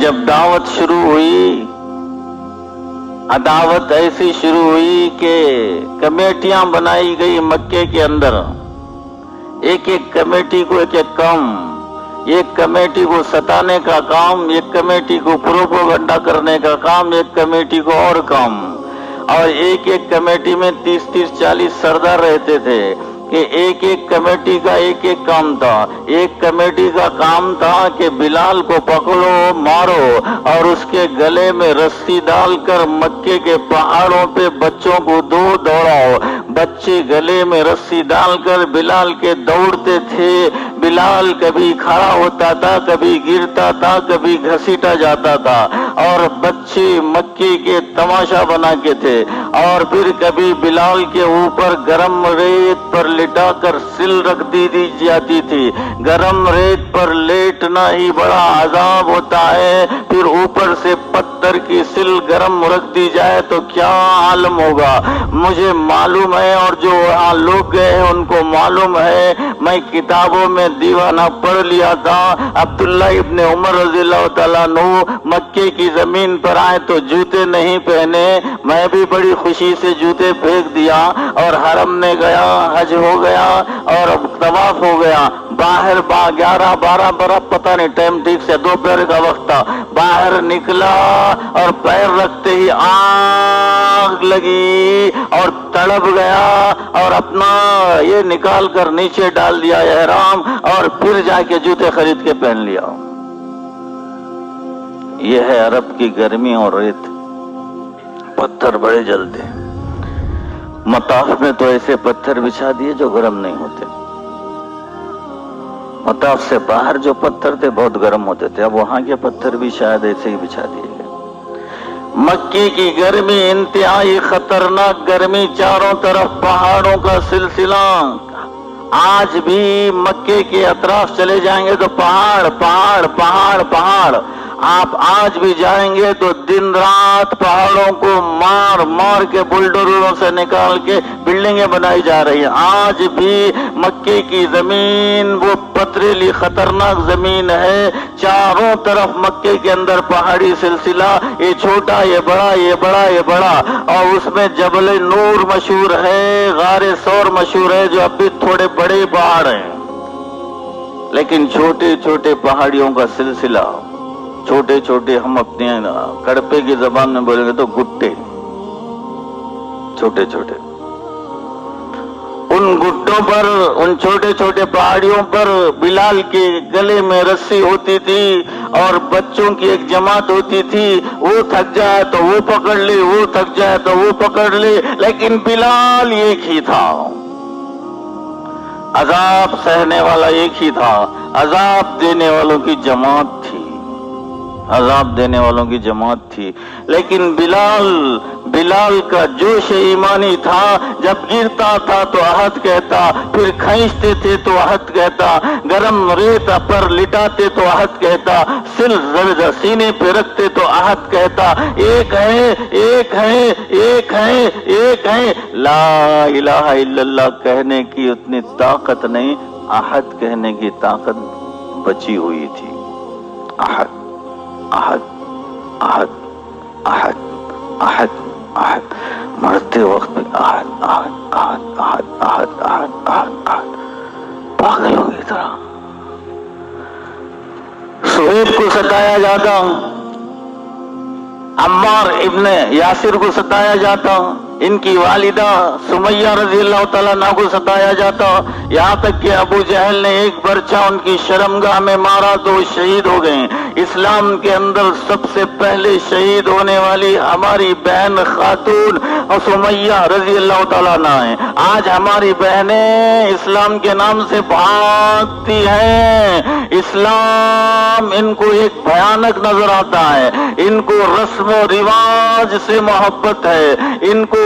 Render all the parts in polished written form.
جب دعوت شروع ہوئی، عداوت ایسی شروع ہوئی کہ کمیٹیاں بنائی گئی مکے کے اندر، ایک ایک کمیٹی کو ایک ایک کام، ایک کمیٹی کو ستانے کا کام، ایک کمیٹی کو پروپیگنڈا کرنے کا کام، ایک کمیٹی کو اور کام، اور ایک ایک کمیٹی میں 30-40 سردار رہتے تھے کہ ایک ایک کمیٹی کا ایک ایک کام تھا۔ ایک کمیٹی کا کام تھا کہ بلال کو پکڑو، مارو اور اس کے گلے میں رسی ڈال کر مکے کے پہاڑوں پہ بچوں کو دوڑاؤ۔ بچے گلے میں رسی ڈال کر بلال کے دوڑتے تھے، بلال کبھی کھڑا ہوتا تھا، کبھی گرتا تھا، کبھی گھسیٹا جاتا تھا، اور بچے مکے کے تماشا بنا کے تھے۔ اور پھر کبھی بلال کے اوپر گرم ریت پر لٹا کر سل رکھ دی جاتی تھی۔ گرم ریت پر لیٹنا ہی بڑا عذاب ہوتا ہے، پھر اوپر سے پتھر کی سل گرم رکھ دی جائے تو کیا عالم ہوگا۔ مجھے معلوم ہے اور جو وہاں لوگ گئے ہیں ان کو معلوم ہے، میں کتابوں میں دیوانہ پڑھ لیا تھا۔ عبداللہ ابن عمر رضی اللہ تعالیٰ عنہ مکے کی زمین پر آئے تو جوتے نہیں پہنے، میں بھی بڑی خوشی سے جوتے پھینک دیا اور حرم میں گیا، حج ہو گیا اور طواف ہو گیا۔ باہر 11-12 برابر پتہ نہیں ٹائم ٹھیک سے، دوپہر کا وقت تھا، باہر نکلا اور پیر رکھتے ہی آگ لگی اور تڑپ گیا اور اپنا یہ نکال کر نیچے ڈال دیا احرام، اور پھر جا کے جوتے خرید کے پہن لیا۔ یہ ہے عرب کی گرمی اور ریت، پتھر بڑے جلتے ہیں۔ مطاف میں تو ایسے پتھر بچھا دیے جو گرم نہیں ہوتے، مطاف سے باہر جو پتھر تھے بہت گرم ہوتے تھے، اب وہاں کے پتھر بھی شاید ایسے ہی بچھا دیے گئے۔ مکے کی گرمی انتہائی خطرناک گرمی، چاروں طرف پہاڑوں کا سلسلہ۔ آج بھی مکے کے اطراف چلے جائیں گے تو پہاڑ پہاڑ پہاڑ پہاڑ، آپ آج بھی جائیں گے تو دن رات پہاڑوں کو مار مار کے بلڈوزروں سے نکال کے بلڈنگیں بنائی جا رہی ہیں۔ آج بھی مکے کی زمین وہ پتریلی خطرناک زمین ہے، چاروں طرف مکے کے اندر پہاڑی سلسلہ، یہ چھوٹا یہ بڑا یہ بڑا یہ بڑا، اور اس میں جبل نور مشہور ہے، غار ثور مشہور ہے، جو اب بھی تھوڑے بڑے پہاڑ ہیں، لیکن چھوٹے چھوٹے پہاڑیوں کا سلسلہ، چھوٹے چھوٹے، ہم اپنے کڑپے کی زبان میں بولیں گے تو گٹے، چھوٹے چھوٹے، ان گٹوں پر، ان چھوٹے چھوٹے پہاڑیوں پر بلال کے گلے میں رسی ہوتی تھی اور بچوں کی ایک جماعت ہوتی تھی، وہ تھک جائے تو وہ پکڑ لے، وہ تھک جائے تو وہ پکڑ لے، لیکن بلال ایک ہی تھا، عذاب سہنے والا ایک ہی تھا، عذاب دینے والوں کی جماعت تھی، عذاب دینے والوں کی جماعت تھی، لیکن بلال کا جوش ایمانی تھا، جب گرتا تھا تو احد کہتا، پھر کھینچتے تھے تو احد کہتا، گرم ریت پر لٹاتے تو احد کہتا، سل سینے پہ رکھتے تو احد کہتا، ایک ہے ایک ہے ایک ہے ایک ہے، لا الہ الا اللہ کہنے کی اتنی طاقت نہیں، احد کہنے کی طاقت بچی ہوئی تھی۔ احد احد احد احد احد احد، مرتے وقت بھی احد احد احد احد احد احد احد احد، پاگلوں کی طرح۔ سہیب کو ستایا جاتا، عمار ابن یاسر کو ستایا جاتا، ان کی والدہ سمیہ رضی اللہ تعالیٰ عنہ کو ستایا جاتا، یہاں تک کہ ابو جہل نے ایک برچہ ان کی شرمگاہ میں مارا تو وہ شہید ہو گئے۔ اسلام کے اندر سب سے پہلے شہید ہونے والی ہماری بہن خاتون سمیہ رضی اللہ تعالیٰ عنہ ہیں۔ آج ہماری بہنیں اسلام کے نام سے بھاگتی ہیں، اسلام ان کو ایک بھیانک نظر آتا ہے، ان کو رسم و رواج سے محبت ہے، ان کو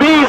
20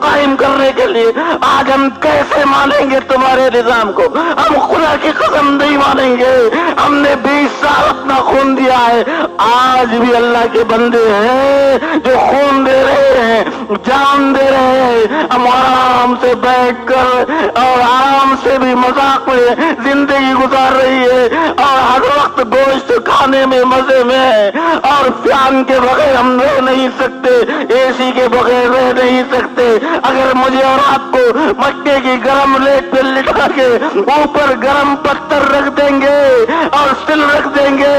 قائم کرنے کے لیے آج ہم کیسے مانیں گے تمہارے نظام کو؟ ہم خدا کی قسم نہیں مانیں گے، ہم نے 20 سال اپنا خون دیا ہے، آج بھی اللہ کے بندے ہیں جو خون دے رہے ہیں، جان دے رہے ہیں، ہم آرام سے بیٹھ کر اور آرام سے بھی مذاق میں زندگی گزار رہی ہے، اور ہر وقت گوشت کھانے میں مزے میں ہے، اور فین کے بغیر ہم رہ نہیں سکتے، اے سی کے بغیر رہ نہیں سکتے۔ اگر مجھے اور آپ کو مکے کی گرم لیٹ پہ لٹا کے اوپر گرم پتھر رکھ دیں گے اور سل رکھ دیں گے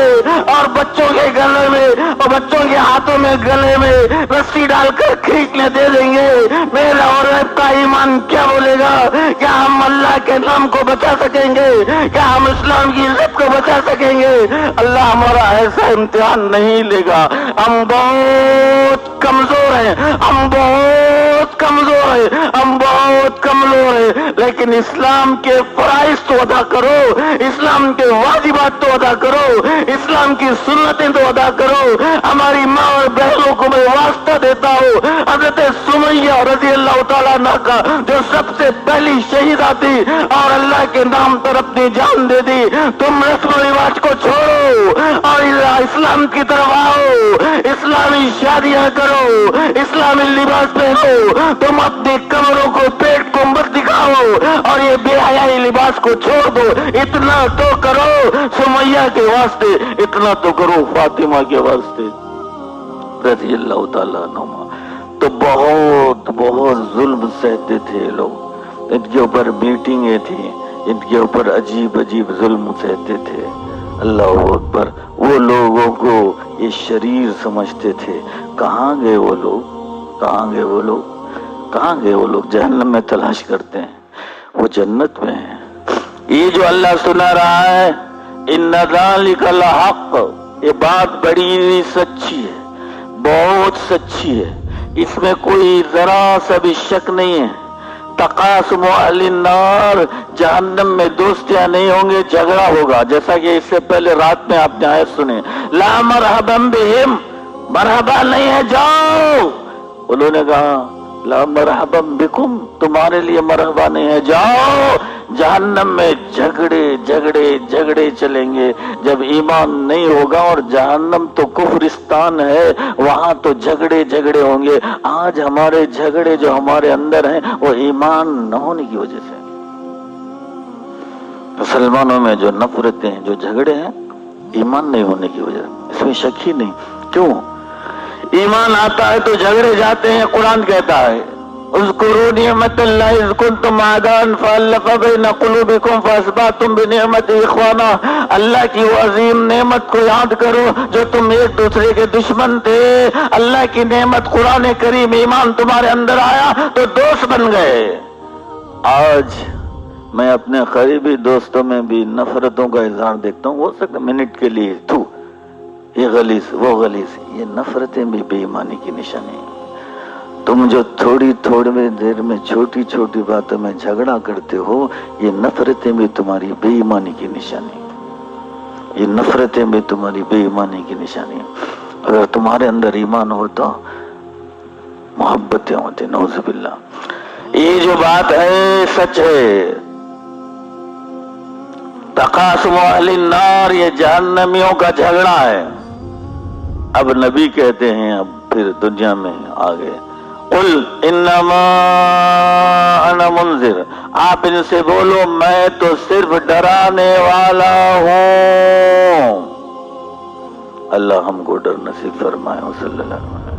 اور بچوں کے گلے میں اور بچوں کے ہاتھوں میں گلے میں رسی ڈال کر کھینچنے دے دیں گے، میرا اور آپ کا ایمان کیا بولے گا؟ کیا ہم اللہ کے نام کو بچا سکیں گے؟ کیا ہم اسلام کی عزت کو بچا سکیں گے؟ اللہ ہمارا ایسا امتحان نہیں لے گا۔ ہم بہت کمزور ہیں، ہم بہت کمزور ہیں، ہم بہت کمزور ہیں، لیکن اسلام کے فرائض تو ادا کرو، اسلام کے واجبات تو ادا کرو، اسلام کی سنتیں تو ادا کرو۔ ہماری ماں اور بہنوں کو میں واسطہ دیتا ہوں حضرت سمیہ رضی اللہ تعالیٰ عنہ کا، جو سب سے پہلی شہیدہ تھی اور اللہ کے نام پر اپنی جان دے دی۔ تم رسم و رواج کو چھوڑو اور اسلام کی طرف آؤ، اسلامی شادیاں کرو، اسلامی لباس پہنو، تم اپنی کمروں کو پیٹ کو مت دکھاؤ اور یہ بے حیائی لباس کو چھوڑ دو۔ اتنا تو کرو سمیہ کے واسطے، اتنا تو کرو فاطمہ کے واسطے رضی اللہ تعالیٰ عنہما۔ تو بہت بہت ظلم سہتے تھے لوگ، ان کے اوپر میٹنگیں تھیں، ان کے اوپر عجیب عجیب ظلم سہتے تھے۔ اللہ اکبر، وہ لوگوں کو یہ شریر سمجھتے تھے۔ کہاں گئے وہ لوگ؟ کہاں گئے وہ لوگ؟ کہاں گئے وہ لوگ؟ جہنم میں تلاش کرتے ہیں، وہ جنت میں ہیں۔ یہ جو اللہ سنا رہا ہے ان ذالک الحق، یہ بات بڑی سچی ہے، بہت سچی ہے، اس میں کوئی ذرا سا بھی شک نہیں ہے۔ تقاسم اہل النار، جہنم میں دوستیاں نہیں ہوں گے، جھگڑا ہوگا، جیسا کہ اس سے پہلے رات میں آپ نے آیت سنے، لا مرحبا بہم، مرحبا نہیں ہے جاؤ۔ انہوں نے کہا لا مرحبا بکم، تمہارے لیے مرحبا نہیں ہے جاؤ۔ جہنم میں جھگڑے جھگڑے جھگڑے چلیں گے جب ایمان نہیں ہوگا، اور جہنم تو کفرستان ہے، وہاں تو جھگڑے جھگڑے ہوں گے۔ آج ہمارے جھگڑے جو ہمارے اندر ہیں وہ ایمان نہ ہونے کی وجہ سے، مسلمانوں میں جو نفرتیں جو جھگڑے ہیں ایمان نہیں ہونے کی وجہ، اس میں شک ہی نہیں۔ کیوں؟ ایمان آتا ہے تو جھگڑے جاتے ہیں۔ قرآن کہتا ہے اذکروا نعمت اللہ اذ کنتم اعداء فالف بین قلوبکم فاصبحتم بنعمتہ اخوانا، اللہ کی وہ عظیم نعمت کو یاد کرو جو تم ایک دوسرے کے دشمن تھے، اللہ کی نعمت قرآن کریم، ایمان تمہارے اندر آیا تو دوست بن گئے۔ آج میں اپنے قریبی دوستوں میں بھی نفرتوں کا اظہار دیکھتا ہوں، ہو سکتا منٹ کے لیے، تو یہ غلیظ وہ غلیظ، یہ نفرتیں بھی بے ایمانی کی نشانی ہیں۔ تم جو تھوڑی دیر میں چھوٹی چھوٹی باتوں میں جھگڑا کرتے ہو، یہ نفرتیں بھی تمہاری بے ایمانی کی نشانی ہیں، یہ نفرتیں بھی تمہاری بے ایمانی کی نشانی ہیں۔ اگر تمہارے اندر ایمان ہوتا، محبتیں ہوتی، نعوذ باللہ۔ یہ جو بات ہے سچ ہے، تقاسم اہل النار، یہ جہنمیوں کا جھگڑا ہے۔ اب نبی کہتے ہیں، اب پھر دنیا میں آگے، قل انما انا منذر، آپ ان سے بولو میں تو صرف ڈرانے والا ہوں۔ اللہ ہم کو ڈر نصیب فرمائے، صلی اللہ علیہ وسلم۔